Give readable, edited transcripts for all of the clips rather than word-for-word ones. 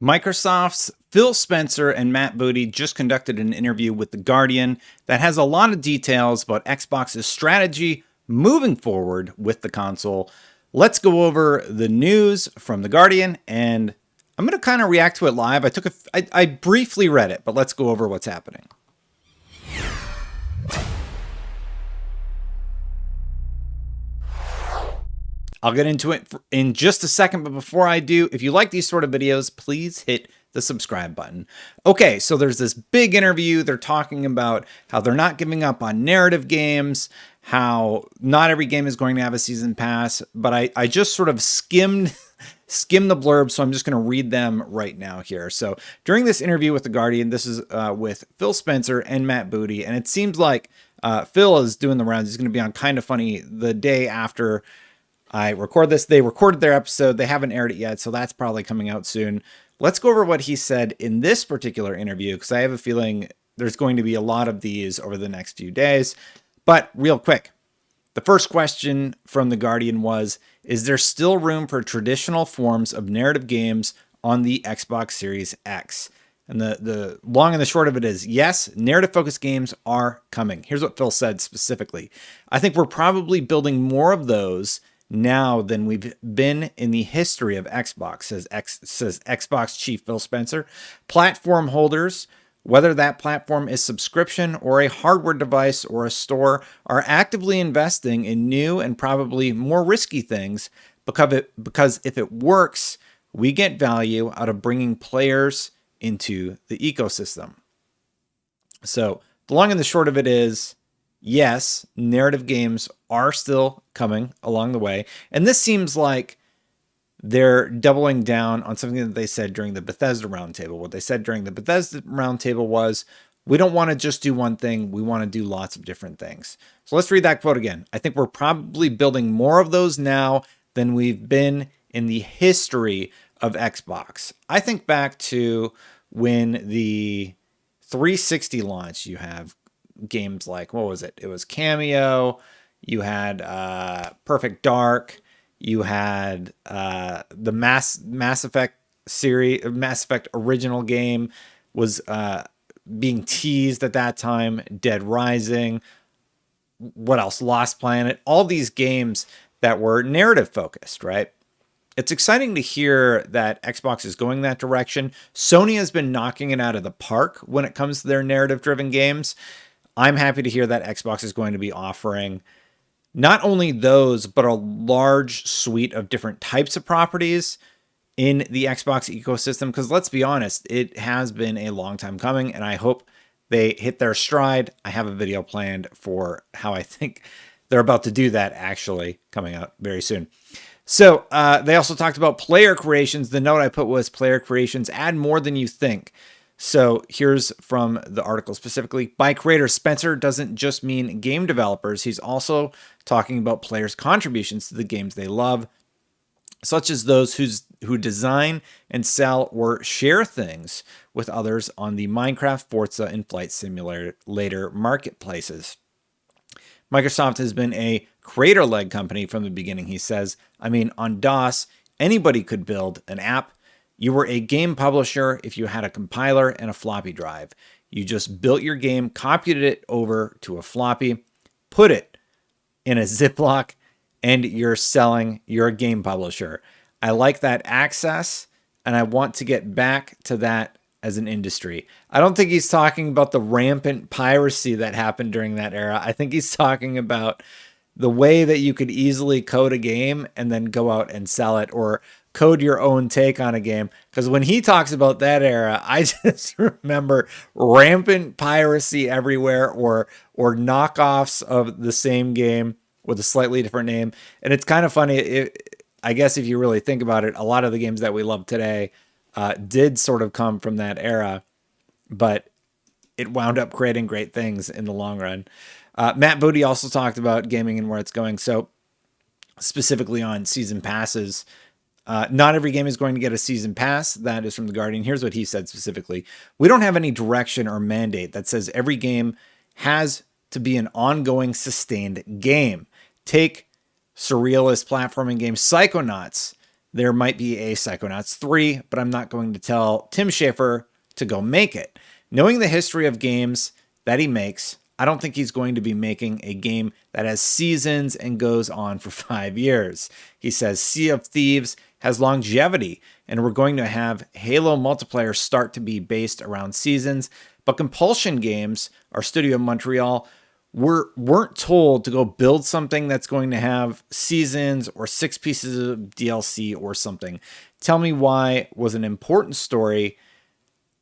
Microsoft's Phil Spencer and Matt Booty just conducted an interview with The Guardian that has a lot of details about Xbox's strategy moving forward with the console. Let's go over the news from The Guardian, and I'm going to kind of react to it live. I briefly read it, but let's go over what's happening. I'll get into it in just a second, but before I do, if you like these sort of videos, please hit the subscribe button. Okay, so there's this big interview. They're talking about how they're not giving up on narrative games, how not every game is going to have a season pass, but I just sort of skimmed the blurb, so I'm just going to read them right now here. So during this interview with The Guardian, this is with Phil Spencer and Matt Booty, and it seems like Phil is doing the rounds. He's going to be on Kinda Funny the day after I record this. They recorded their episode. They haven't aired it yet, so that's probably coming out soon. Let's go over what he said in this particular interview, because I have a feeling there's going to be a lot of these over the next few days. But real quick, the first question from The Guardian was, is there still room for traditional forms of narrative games on the Xbox Series X? And the long and the short of it is, yes, narrative-focused games are coming. Here's what Phil said specifically. I think we're probably building more of those now than we've been in the history of Xbox, says Xbox chief Phil Spencer. Platform holders, whether that platform is subscription or a hardware device or a store, are actively investing in new and probably more risky things because if it works, we get value out of bringing players into the ecosystem. So the long and the short of it is, yes, narrative games are still coming along the way. And this seems like they're doubling down on something that they said during the Bethesda roundtable. What they said during the Bethesda roundtable was, we don't want to just do one thing. We want to do lots of different things. So let's read that quote again. I think we're probably building more of those now than we've been in the history of Xbox. I think back to when the 360 launched. You have games like, what was it? It was Cameo. You had Perfect Dark. You had the Mass Effect series, Mass Effect original game was being teased at that time. Dead Rising. What else? Lost Planet. All these games that were narrative focused, right? It's exciting to hear that Xbox is going that direction. Sony has been knocking it out of the park when it comes to their narrative-driven games. I'm happy to hear that Xbox is going to be offering not only those, but a large suite of different types of properties in the Xbox ecosystem. Because let's be honest, it has been a long time coming, and I hope they hit their stride. I have a video planned for how I think they're about to do that, actually, coming out very soon. So they also talked about player creations. The note I put was, player creations add more than you think. So here's from the article specifically. By creators, Spencer doesn't just mean game developers. He's also talking about players' contributions to the games they love, such as those who design and sell or share things with others on the Minecraft, Forza, and Flight Simulator marketplaces. Microsoft has been a creator-led company from the beginning, he says. I mean, on DOS, anybody could build an app. You were a game publisher if you had a compiler and a floppy drive. You just built your game, copied it over to a floppy, put it in a Ziploc, and you're a game publisher. I like that access, and I want to get back to that as an industry. I don't think he's talking about the rampant piracy that happened during that era. I think he's talking about the way that you could easily code a game and then go out and sell it, or code your own take on a game. Because when he talks about that era, I just remember rampant piracy everywhere, or knockoffs of the same game with a slightly different name. And it's kind of funny. I guess if you really think about it, a lot of the games that we love today did sort of come from that era, but it wound up creating great things in the long run. Matt Booty also talked about gaming and where it's going. So specifically on season passes, not every game is going to get a season pass. That is from The Guardian. Here's what he said specifically. We don't have any direction or mandate that says every game has to be an ongoing, sustained game. Take surrealist platforming game Psychonauts. there might be a Psychonauts 3, but I'm not going to tell Tim Schafer to go make it. Knowing the history of games that he makes, I don't think he's going to be making a game that has seasons and goes on for 5 years. He says Sea of Thieves has longevity, and we're going to have Halo multiplayer start to be based around seasons. But Compulsion Games, our studio in Montreal, weren't told to go build something that's going to have seasons or 6 pieces of DLC or something. Tell me why it was an important story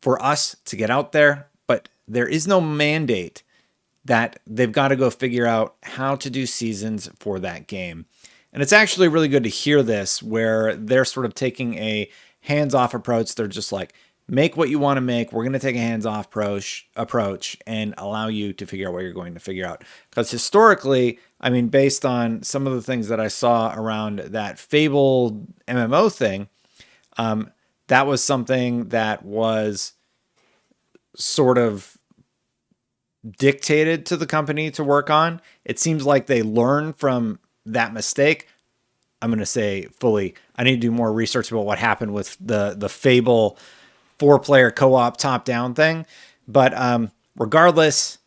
for us to get out there, but there is no mandate that they've got to go figure out how to do seasons for that game. And it's actually really good to hear this, where they're sort of taking a hands-off approach. They're just like, make what you want to make. We're going to take a hands-off approach and allow you to figure out what you're going to figure out. Because historically, I mean, based on some of the things that I saw around that Fable MMO thing, that was something that was sort of dictated to the company to work on. It seems like they learned from that mistake. I'm going to say fully, I need to do more research about what happened with the Fable 4-player co-op top-down thing. But regardless,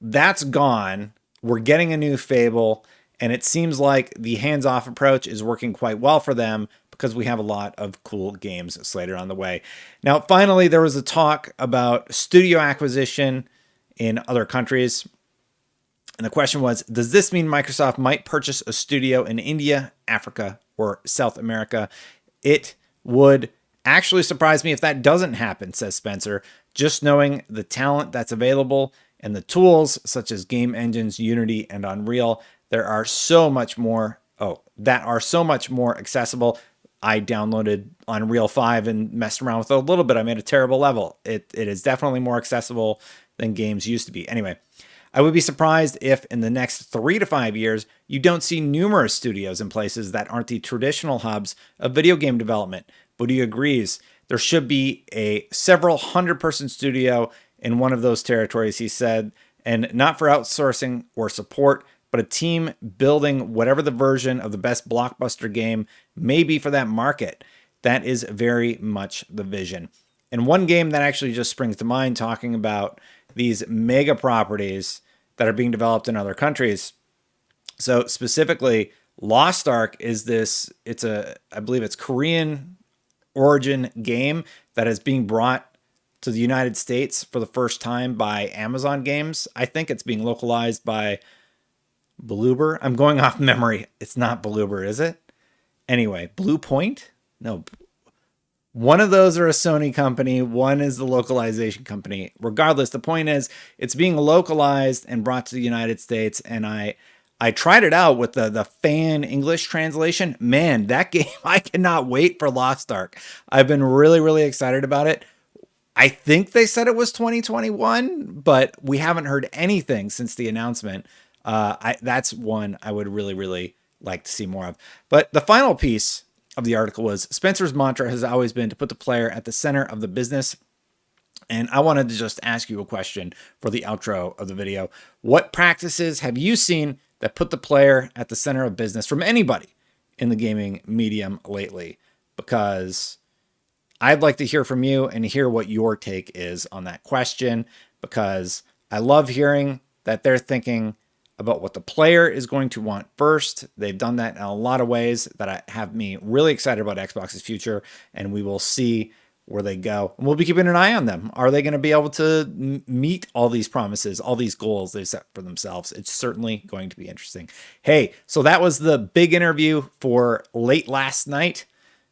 that's gone. We're getting a new Fable, and it seems like the hands-off approach is working quite well for them because we have a lot of cool games slated on the way. Now, finally, there was a talk about studio acquisition in other countries. And the question was, does this mean Microsoft might purchase a studio in India, Africa, or South America? It would actually surprise me if that doesn't happen, says Spencer. Just knowing the talent that's available and the tools such as game engines, Unity, and Unreal, that are so much more accessible. I downloaded Unreal 5 and messed around with it a little bit. I made a terrible level. It is definitely more accessible than games used to be. Anyway, I would be surprised if in the next 3 to 5 years, you don't see numerous studios in places that aren't the traditional hubs of video game development. Bodhi agrees. There should be a several 100-person studio in one of those territories, he said, and not for outsourcing or support, but a team building whatever the version of the best blockbuster game may be for that market. That is very much the vision. And one game that actually just springs to mind, talking about these mega properties that are being developed in other countries. So specifically, Lost Ark is this, I believe it's Korean origin game that is being brought to the United States for the first time by Amazon Games. I think it's being localized by Bloober. I'm going off memory. It's not Bloober, is it? Anyway, Blue Point? No. One of those are a Sony company. One is the localization company. Regardless, the point is it's being localized and brought to the United States. And I tried it out with the fan English translation. Man, that game, I cannot wait for Lost Ark. I've been really, really excited about it. I think they said it was 2021, but we haven't heard anything since the announcement. That's one I would really, really like to see more of. But the final piece of the article was Spencer's mantra has always been to put the player at the center of the business. And I wanted to just ask you a question for the outro of the video. What practices have you seen that put the player at the center of business from anybody in the gaming medium lately? Because I'd like to hear from you and hear what your take is on that question, because I love hearing that they're thinking about what the player is going to want first. They've done that in a lot of ways that have me really excited about Xbox's future, and we will see where they go. And we'll be keeping an eye on them. Are they going to be able to meet all these promises, all these goals they've set for themselves? It's certainly going to be interesting. Hey, so that was the big interview for late last night,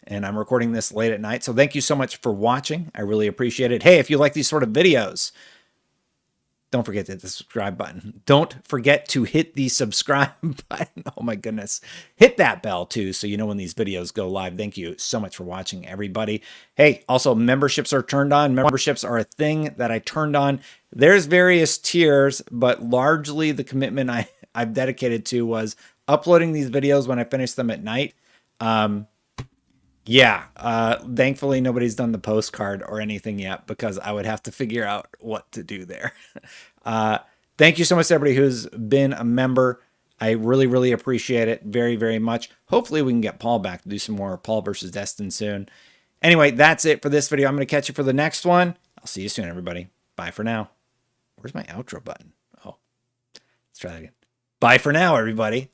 and I'm recording this late at night. So thank you so much for watching. I really appreciate it. Hey, if you like these sort of videos, don't forget to hit the subscribe button. Don't forget to hit the subscribe button. Oh my goodness. Hit that bell too, so you know when these videos go live. Thank you so much for watching, everybody. Hey, also memberships are turned on. Memberships are a thing that I turned on. There's various tiers, but largely the commitment I've dedicated to was uploading these videos when I finish them at night. Thankfully nobody's done the postcard or anything yet, because I would have to figure out what to do there. Thank you so much to everybody who's been a member. I really, really appreciate it very, very much. Hopefully we can get Paul back to do some more Paul versus Destin soon. Anyway, that's it for this video. I'm going to catch you for the next one. I'll see you soon, everybody. Bye for now. Where's my outro button? Oh, let's try that again. Bye for now, everybody.